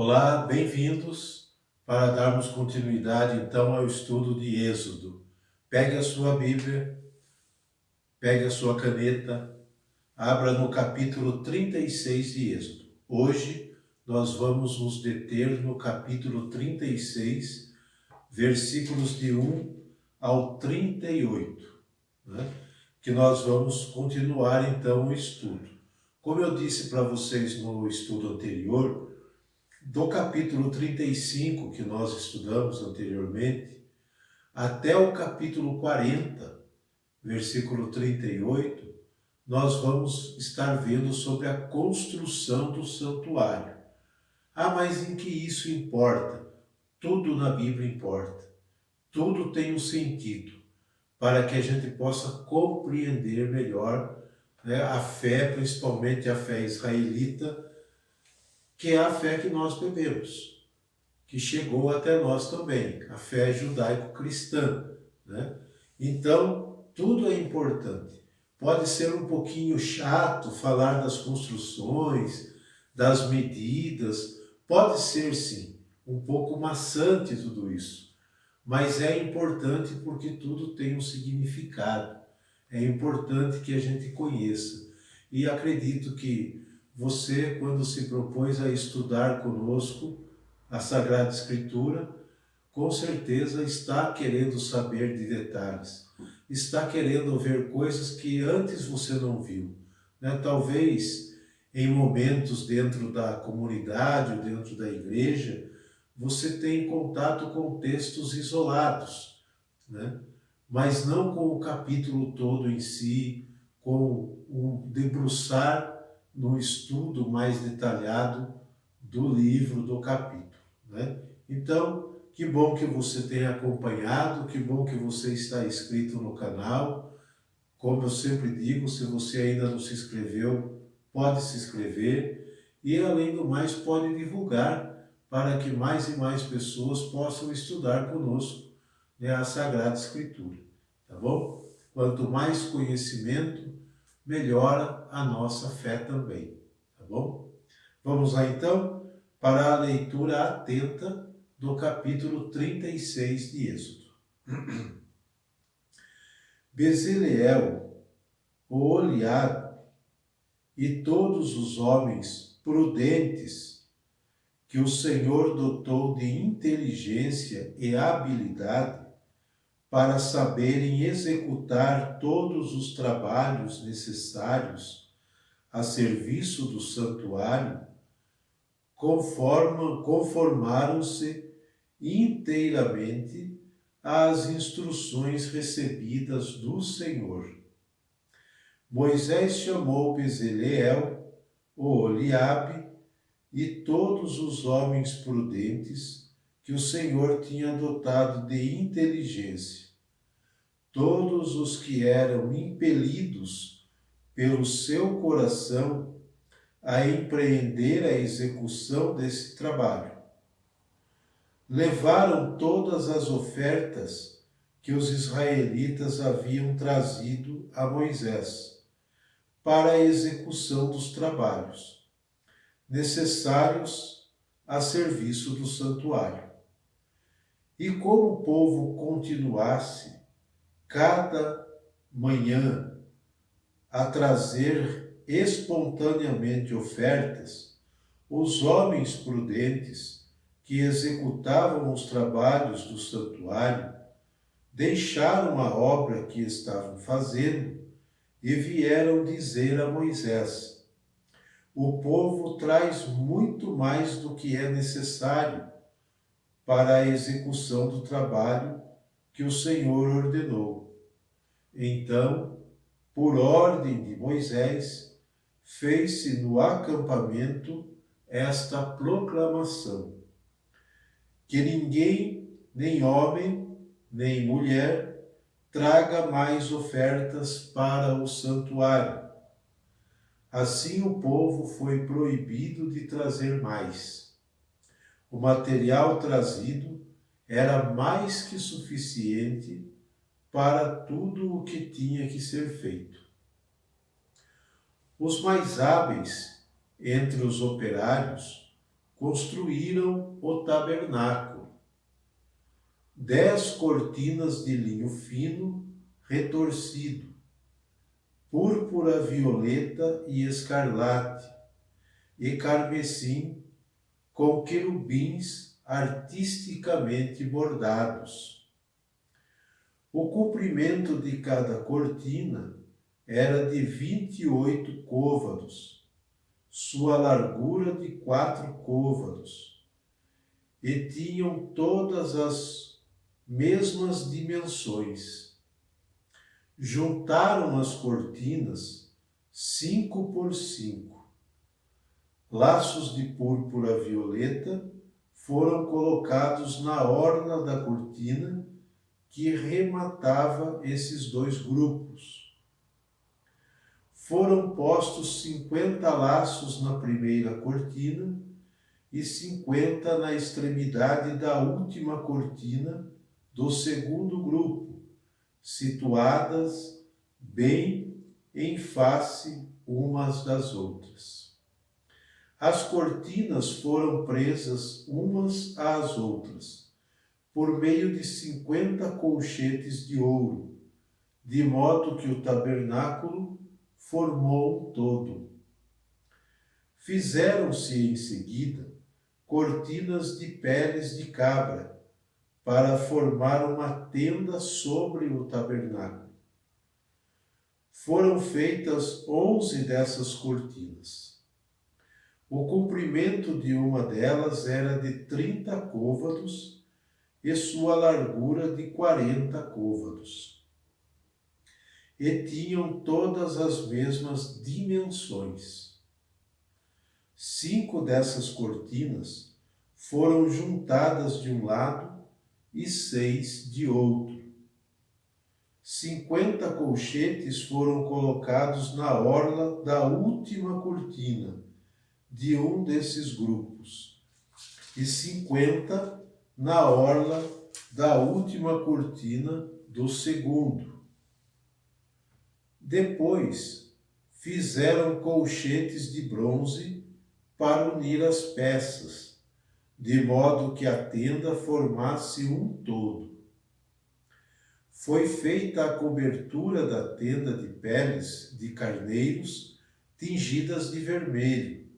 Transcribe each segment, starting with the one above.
Olá, bem-vindos para darmos continuidade então ao estudo de Êxodo. Pegue a sua Bíblia, pegue a sua caneta, abra no capítulo 36 de Êxodo. Hoje nós vamos nos deter no capítulo 36, versículos de 1 ao 38, né? Que nós vamos continuar então o estudo. Como eu disse para vocês no estudo anterior, do capítulo 35, que nós estudamos anteriormente, até o capítulo 40, versículo 38, nós vamos estar vendo sobre a construção do santuário. Ah, mas em que isso importa? Tudo na Bíblia importa. Tudo tem um sentido para que a gente possa compreender melhor, né, a fé, principalmente a fé israelita, que é a fé que nós bebemos, que chegou até nós também, a fé judaico-cristã, né? Então, tudo é importante. Pode ser um pouquinho chato falar das construções, das medidas, pode ser sim, um pouco maçante tudo isso, mas é importante porque tudo tem um significado. É importante que a gente conheça. E acredito que você, quando se propôs a estudar conosco a Sagrada Escritura, com certeza está querendo saber de detalhes, está querendo ver coisas que antes você não viu, né? Talvez em momentos dentro da comunidade ou dentro da igreja, você tem contato com textos isolados, né? Mas não com o capítulo todo em si, com um debruçar no estudo mais detalhado do livro, do capítulo, né? Então, que bom que você tenha acompanhado, que bom que você está inscrito no canal. Como eu sempre digo, se você ainda não se inscreveu, pode se inscrever e, além do mais, pode divulgar para que mais e mais pessoas possam estudar conosco, né, a Sagrada Escritura, tá bom? Quanto mais conhecimento, melhora a nossa fé também, tá bom? Vamos lá então para a leitura atenta do capítulo 36 de Êxodo. Bezaleel, Oholiabe e todos os homens prudentes que o Senhor dotou de inteligência e habilidade para saberem executar todos os trabalhos necessários a serviço do santuário, conformaram-se inteiramente às instruções recebidas do Senhor. Moisés chamou Bezaleel, Oholiabe e todos os homens prudentes que o Senhor tinha dotado de inteligência, todos os que eram impelidos pelo seu coração a empreender a execução desse trabalho. Levaram todas as ofertas que os israelitas haviam trazido a Moisés para a execução dos trabalhos necessários a serviço do santuário. E como o povo continuasse cada manhã a trazer espontaneamente ofertas, os homens prudentes que executavam os trabalhos do santuário deixaram a obra que estavam fazendo e vieram dizer a Moisés: o povo traz muito mais do que é necessário para a execução do trabalho que o Senhor ordenou. Então, por ordem de Moisés, fez-se no acampamento esta proclamação: que ninguém, nem homem, nem mulher, traga mais ofertas para o santuário. Assim o povo foi proibido de trazer mais. O material trazido era mais que suficiente para tudo o que tinha que ser feito. Os mais hábeis entre os operários construíram o tabernáculo. 10 cortinas de linho fino, retorcido, púrpura, violeta e escarlate, e carmesim, com querubins artisticamente bordados. O comprimento de cada cortina era de 28 côvados, sua largura de 4 côvados, e tinham todas as mesmas dimensões. Juntaram as cortinas 5 por 5. Laços de púrpura violeta foram colocados na orla da cortina que rematava esses 2 grupos. Foram postos 50 laços na primeira cortina e 50 na extremidade da última cortina do segundo grupo, situadas bem em face umas das outras. As cortinas foram presas umas às outras, por meio de 50 colchetes de ouro, de modo que o tabernáculo formou um todo. Fizeram-se em seguida cortinas de peles de cabra, para formar uma tenda sobre o tabernáculo. Foram feitas 11 dessas cortinas. O comprimento de uma delas era de 30 côvados e sua largura de 40 côvados. E tinham todas as mesmas dimensões. 5 dessas cortinas foram juntadas de um lado e 6 de outro. 50 colchetes foram colocados na orla da última cortina de um desses grupos, e 50 na orla da última cortina do segundo. Depois, fizeram colchetes de bronze para unir as peças, de modo que a tenda formasse um todo. Foi feita a cobertura da tenda de peles de carneiros tingidas de vermelho,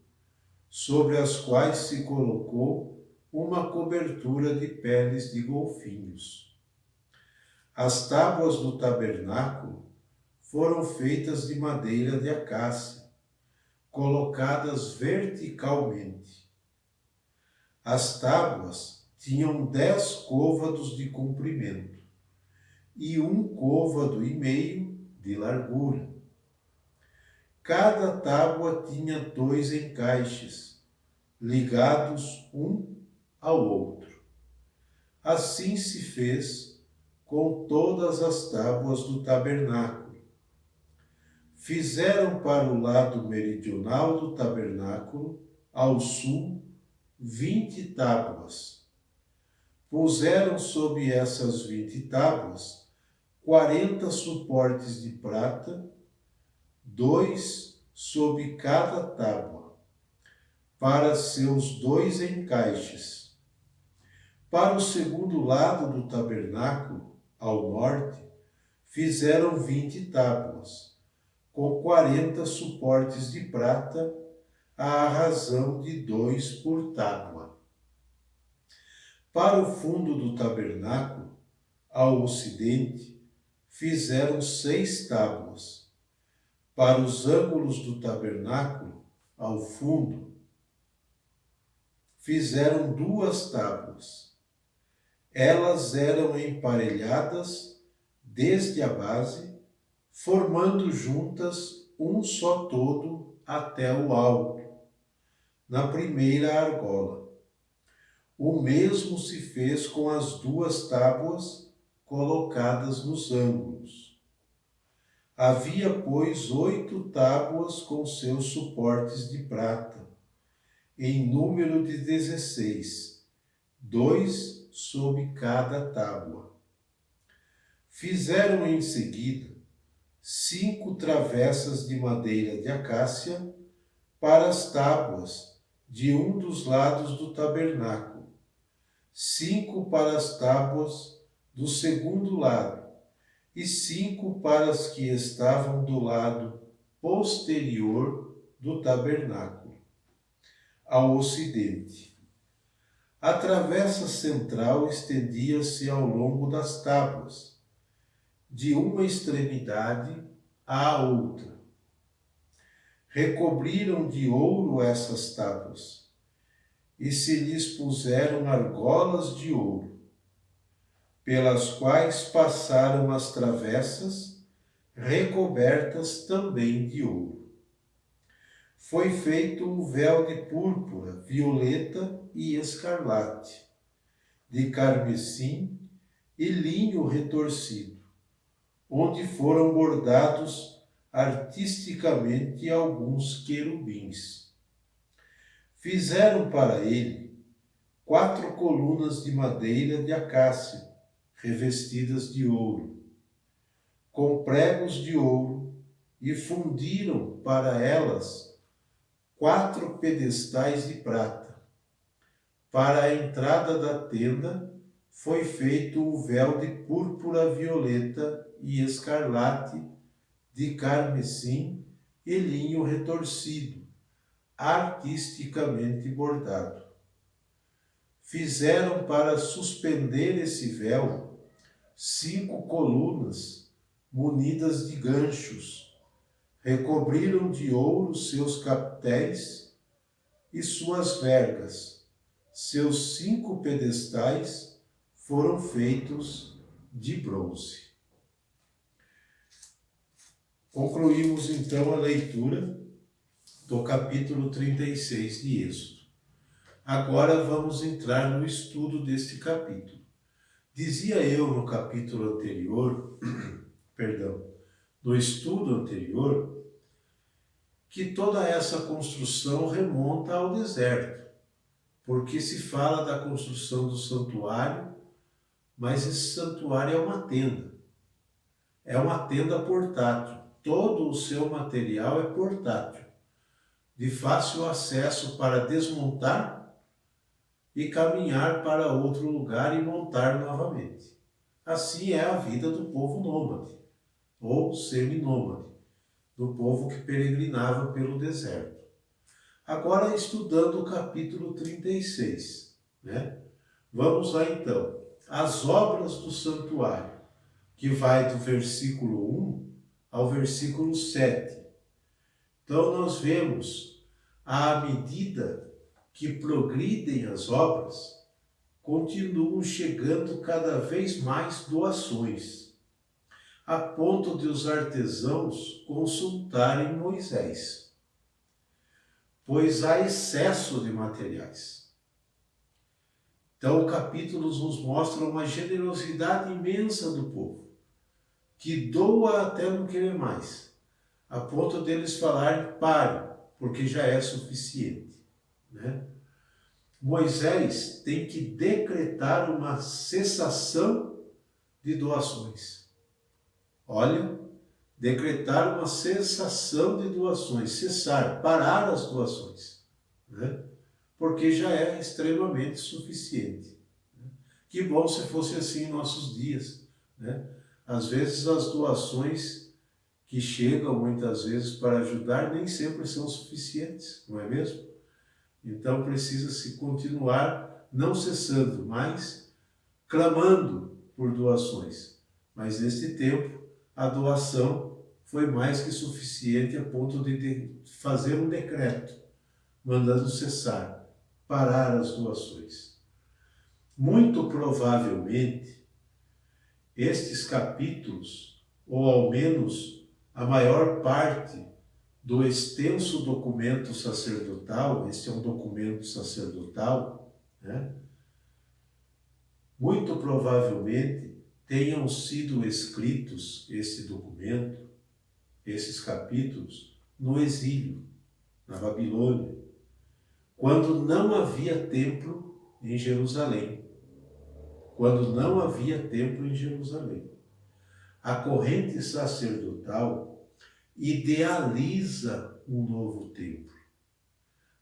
sobre as quais se colocou uma cobertura de peles de golfinhos. As tábuas do tabernáculo foram feitas de madeira de acácia, colocadas verticalmente. As tábuas tinham 10 côvados de comprimento e 1,5 côvado de largura. Cada tábua tinha 2 encaixes, ligados um ao outro. Assim se fez com todas as tábuas do tabernáculo. Fizeram para o lado meridional do tabernáculo, ao sul, 20 tábuas. Puseram sob essas 20 tábuas 40 suportes de prata, 2 sob cada tábua, para seus 2 encaixes. Para o segundo lado do tabernáculo, ao norte, fizeram 20 tábuas, com 40 suportes de prata, à razão de 2 por tábua. Para o fundo do tabernáculo, ao ocidente, fizeram 6 tábuas. Para os ângulos do tabernáculo, ao fundo, fizeram 2 tábuas. Elas eram emparelhadas desde a base, formando juntas um só todo até o alto, na primeira argola. O mesmo se fez com as 2 tábuas colocadas nos ângulos. Havia, pois, 8 tábuas com seus suportes de prata, em número de 16, 2 sob cada tábua. Fizeram em seguida 5 travessas de madeira de acácia para as tábuas, de um dos lados do tabernáculo, 5 para as tábuas do segundo lado, e 5 para as que estavam do lado posterior do tabernáculo, ao ocidente. A travessa central estendia-se ao longo das tábuas, de uma extremidade à outra. Recobriram de ouro essas tábuas, e se lhes puseram argolas de ouro, pelas quais passaram as travessas, recobertas também de ouro. Foi feito um véu de púrpura, violeta e escarlate, de carmesim e linho retorcido, onde foram bordados artisticamente alguns querubins. Fizeram para ele 4 colunas de madeira de acácia, revestidas de ouro, com pregos de ouro, e fundiram para elas 4 pedestais de prata. Para a entrada da tenda foi feito o véu de púrpura, violeta e escarlate, de carmesim e linho retorcido, artisticamente bordado. Fizeram para suspender esse véu 5 colunas munidas de ganchos, recobriram de ouro seus capitéis e suas vergas. Seus 5 pedestais foram feitos de bronze. Concluímos então a leitura do capítulo 36 de Êxodo. Agora vamos entrar no estudo deste capítulo. Dizia eu no capítulo anterior, no estudo anterior, que toda essa construção remonta ao deserto, porque se fala da construção do santuário, mas esse santuário é uma tenda. É uma tenda portátil. Todo o seu material é portátil, de fácil acesso para desmontar e caminhar para outro lugar e montar novamente. Assim é a vida do povo nômade, ou seminômade, do povo que peregrinava pelo deserto. Agora, estudando o capítulo 36, Vamos lá então. As obras do santuário, que vai do versículo 1 ao versículo 7. Então, nós vemos, à medida que progridem as obras, continuam chegando cada vez mais doações, a ponto de os artesãos consultarem Moisés, pois há excesso de materiais. Então, o capítulo nos mostra uma generosidade imensa do povo, que doa até não querer mais, a ponto deles falarem, pare, porque já é suficiente. Moisés tem que decretar uma cessação de doações. Olha, decretar uma cessação de doações, cessar, parar as doações, porque já é extremamente suficiente. Que bom se fosse assim em nossos dias. Às vezes as doações que chegam muitas vezes para ajudar nem sempre são suficientes, não é mesmo? Então precisa-se continuar não cessando, mas clamando por doações. Mas neste tempo a doação foi mais que suficiente a ponto de fazer um decreto mandando cessar, parar as doações. Muito provavelmente estes capítulos, ou ao menos a maior parte do extenso documento sacerdotal, este é um documento sacerdotal, muito provavelmente tenham sido escritos esse documento, esses capítulos, no exílio, na Babilônia, quando não havia templo em Jerusalém. Quando não havia templo em Jerusalém. A corrente sacerdotal idealiza um novo templo.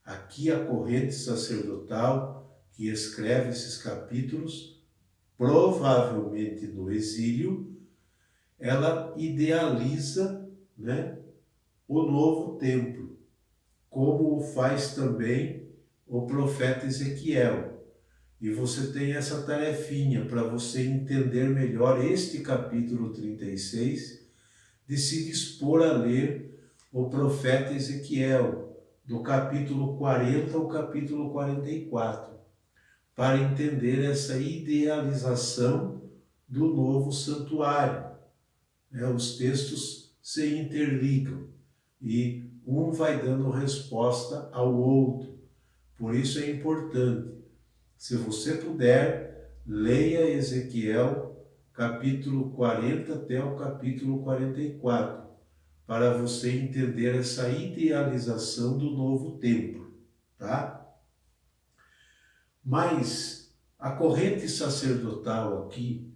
Aqui a corrente sacerdotal que escreve esses capítulos, provavelmente no exílio, ela idealiza, né, o novo templo, como o faz também o profeta Ezequiel. E você tem essa tarefinha para você entender melhor este capítulo 36, de se dispor a ler o profeta Ezequiel, do capítulo 40 ao capítulo 44, para entender essa idealização do novo santuário. Os textos se interligam e um vai dando resposta ao outro. Por isso é importante, se você puder, leia Ezequiel capítulo 40 até o capítulo 44, para você entender essa idealização do novo templo, tá? Mas a corrente sacerdotal aqui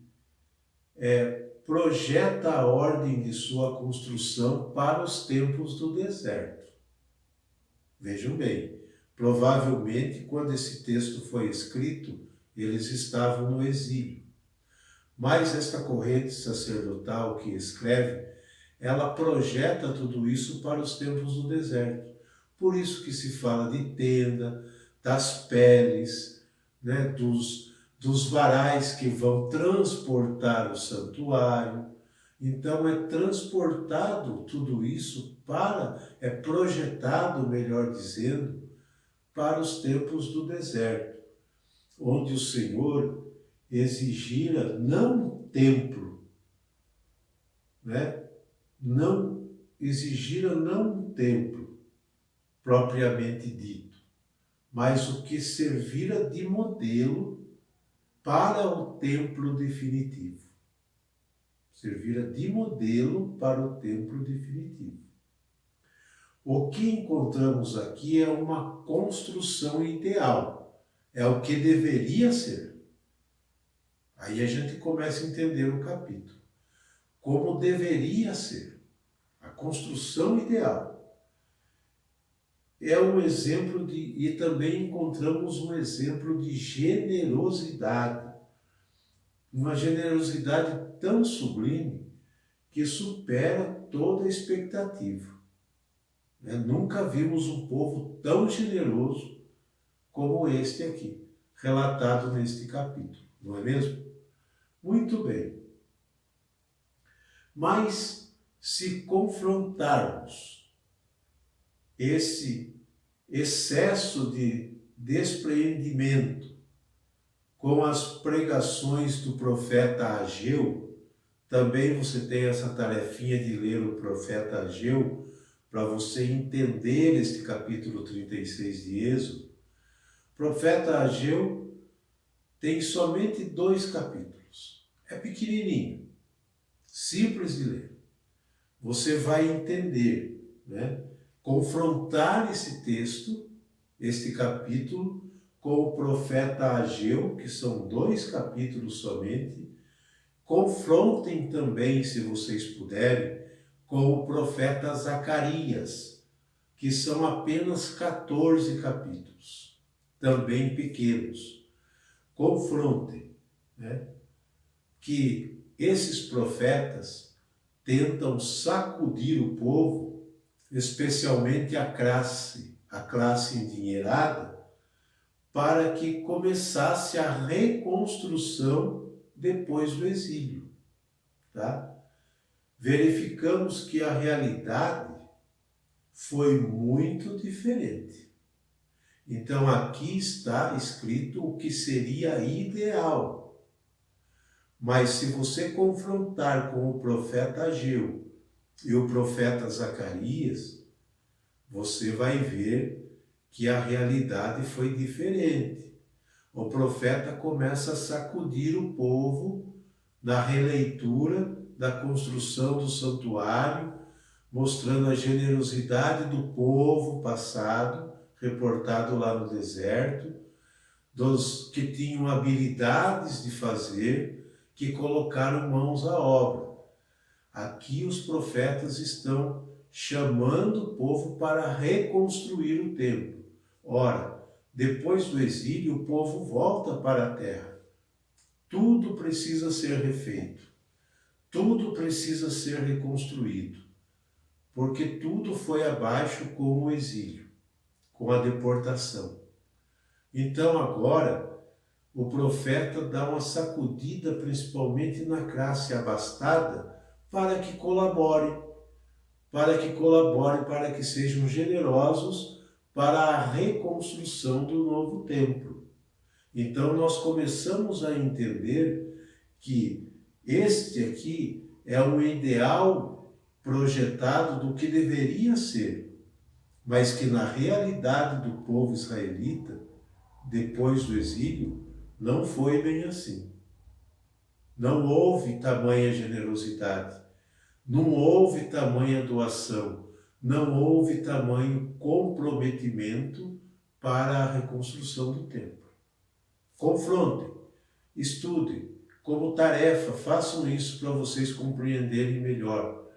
projeta a ordem de sua construção para os tempos do deserto. Vejam bem, provavelmente quando esse texto foi escrito, eles estavam no exílio. Mas esta corrente sacerdotal que escreve, ela projeta tudo isso para os tempos do deserto. Por isso que se fala de tenda, das peles, né, dos varais que vão transportar o santuário. Então é transportado tudo isso é projetado, melhor dizendo, para os tempos do deserto, onde o Senhor exigira não um templo, né? Exigira não um templo propriamente dito, mas o que servira de modelo para o templo definitivo. Servira de modelo para o templo definitivo. O que encontramos aqui é uma construção ideal, é o que deveria ser. Aí a gente começa a entender o capítulo. Como deveria ser. A construção ideal. É um exemplo e também encontramos um exemplo de generosidade. Uma generosidade tão sublime que supera toda a expectativa. Nunca vimos um povo tão generoso como este aqui, relatado neste capítulo, não é mesmo? Muito bem. Mas se confrontarmos esse excesso de despreendimento com as pregações do profeta Ageu, também você tem essa tarefinha de ler o profeta Ageu, para você entender este capítulo 36 de Êxodo. O profeta Ageu tem somente 2 capítulos. É pequenininho, simples de ler. Você vai entender, né? Confrontar esse texto, este capítulo, com o profeta Ageu, que são 2 capítulos somente. Confrontem também, se vocês puderem, com o profeta Zacarias, que são apenas 14 capítulos, também pequenos. Confrontem, né? Que esses profetas tentam sacudir o povo, especialmente a classe endinheirada, para que começasse a reconstrução depois do exílio, tá? Verificamos que a realidade foi muito diferente. Então aqui está escrito o que seria ideal. Mas se você confrontar com o profeta Ageu e o profeta Zacarias, você vai ver que a realidade foi diferente. O profeta começa a sacudir o povo na releitura da construção do santuário, mostrando a generosidade do povo passado, reportado lá no deserto, dos que tinham habilidades de fazer, que colocaram mãos à obra. Aqui os profetas estão chamando o povo para reconstruir o templo, Ora, depois do exílio, o povo volta para a terra. Tudo precisa ser refeito. Tudo precisa ser reconstruído. Porque tudo foi abaixo com o exílio, com a deportação. Então agora, o profeta dá uma sacudida, principalmente na classe abastada, para que colaborem, para que sejam generosos para a reconstrução do novo templo. Então nós começamos a entender que este aqui é um ideal projetado do que deveria ser, mas que na realidade do povo israelita, depois do exílio, não foi bem assim. Não houve tamanha generosidade, não houve tamanha doação, não houve tamanho comprometimento para a reconstrução do templo. Confrontem, estudem, como tarefa, façam isso para vocês compreenderem melhor.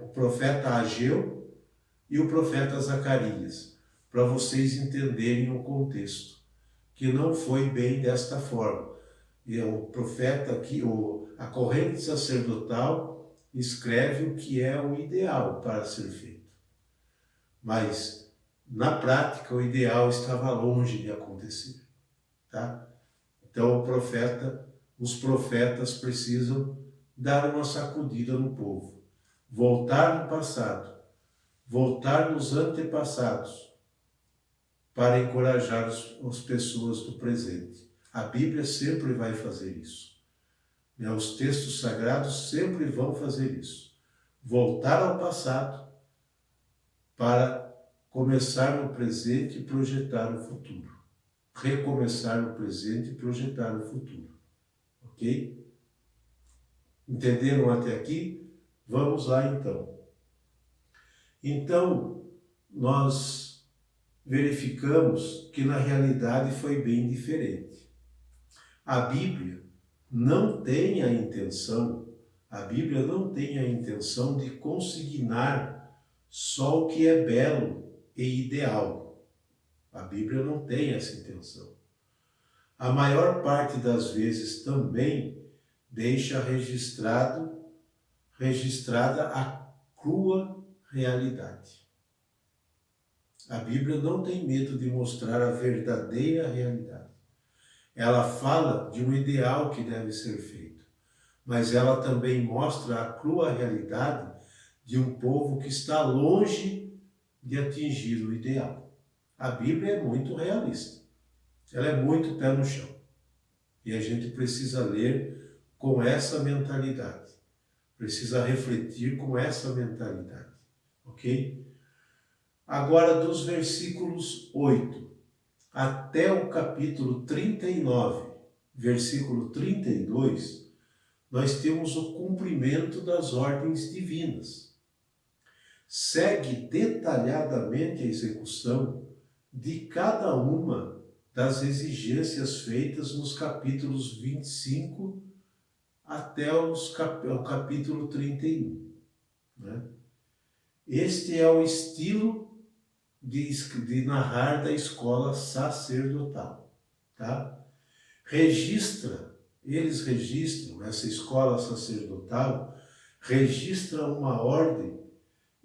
O profeta Ageu e o profeta Zacarias, para vocês entenderem o contexto, que não foi bem desta forma. E o profeta aqui, a corrente sacerdotal, escreve o que é o ideal para ser feito. Mas, na prática, o ideal estava longe de acontecer. Tá? Então, os profetas precisam dar uma sacudida no povo, voltar no passado, voltar nos antepassados, para encorajar as pessoas do presente. A Bíblia sempre vai fazer isso. Os textos sagrados sempre vão fazer isso. Voltar ao passado para começar no presente e projetar o futuro. Recomeçar no presente e projetar o futuro. Ok? Entenderam até aqui? Vamos lá então. Então, nós verificamos que na realidade foi bem diferente. A Bíblia não tem a intenção de consignar só o que é belo e ideal. A Bíblia não tem essa intenção. A maior parte das vezes também deixa registrada a crua realidade. A Bíblia não tem medo de mostrar a verdadeira realidade. Ela fala de um ideal que deve ser feito, mas ela também mostra a crua realidade de um povo que está longe de atingir o ideal. A Bíblia é muito realista, ela é muito pé no chão. E a gente precisa ler com essa mentalidade, precisa refletir com essa mentalidade, ok? Agora, dos versículos 8 até o capítulo 39, versículo 32, nós temos o cumprimento das ordens divinas. Segue detalhadamente a execução de cada uma das exigências feitas nos capítulos 25 até o capítulo 31. Né? Este é o estilo de narrar da escola sacerdotal. Tá? Eles registram, essa escola sacerdotal registra uma ordem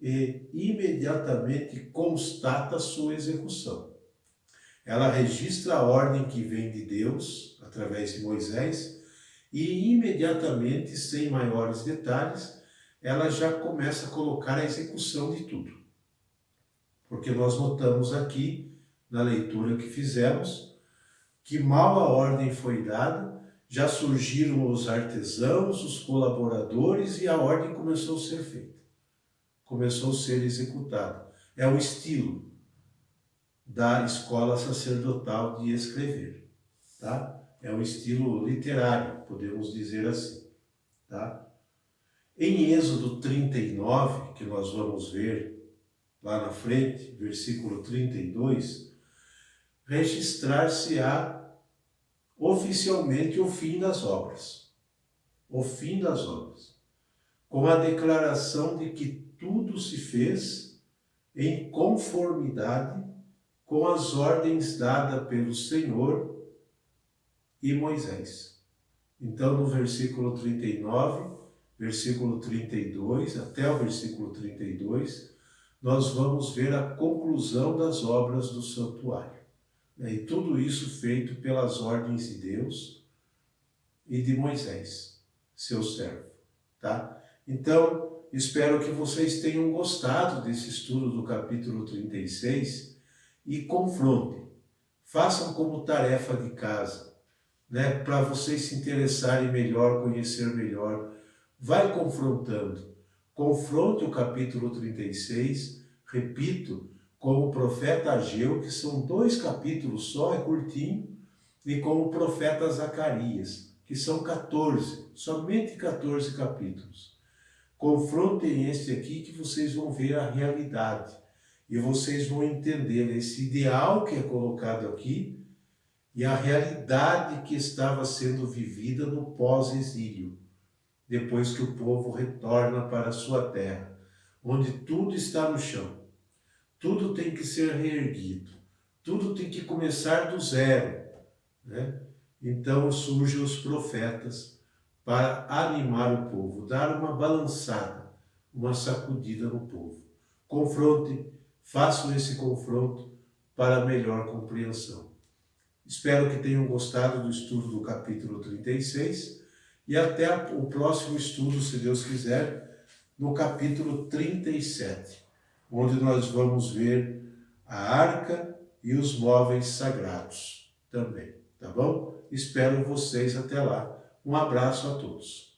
e imediatamente constata a sua execução. Ela registra a ordem que vem de Deus, através de Moisés, e imediatamente, sem maiores detalhes, ela já começa a colocar a execução de tudo. Porque nós notamos aqui, na leitura que fizemos, que mal a ordem foi dada, já surgiram os artesãos, os colaboradores, e a ordem começou a ser feita. Começou a ser executada. É o estilo da escola sacerdotal de escrever, tá? É um estilo literário, podemos dizer assim, tá? Em Êxodo 39, que nós vamos ver lá na frente, versículo 32, registrar-se-á oficialmente o fim das obras. O fim das obras. Com a declaração de que tudo se fez em conformidade com as ordens dadas pelo Senhor e Moisés. Então, no versículo 39, versículo 32, até o versículo 32, nós vamos ver a conclusão das obras do santuário. E tudo isso feito pelas ordens de Deus e de Moisés, seu servo. Tá? Então, espero que vocês tenham gostado desse estudo do capítulo 36 e confrontem. Façam como tarefa de casa, né? Para vocês se interessarem melhor, conhecer melhor. Vai confrontando. Confronte o capítulo 36, repito, com o profeta Ageu, que são 2 capítulos só, é curtinho, e com o profeta Zacarias, que são 14, somente 14 capítulos. Confrontem este aqui que vocês vão ver a realidade e vocês vão entender esse ideal que é colocado aqui e a realidade que estava sendo vivida no pós-exílio, depois que o povo retorna para a sua terra, onde tudo está no chão, tudo tem que ser reerguido, tudo tem que começar do zero, né? Então surgem os profetas para animar o povo, dar uma balançada, uma sacudida no povo. Confronte, façam esse confronto para melhor compreensão. Espero que tenham gostado do estudo do capítulo 36 e até o próximo estudo, se Deus quiser, no capítulo 37, onde nós vamos ver a arca e os móveis sagrados também, tá bom? Espero vocês até lá. Um abraço a todos.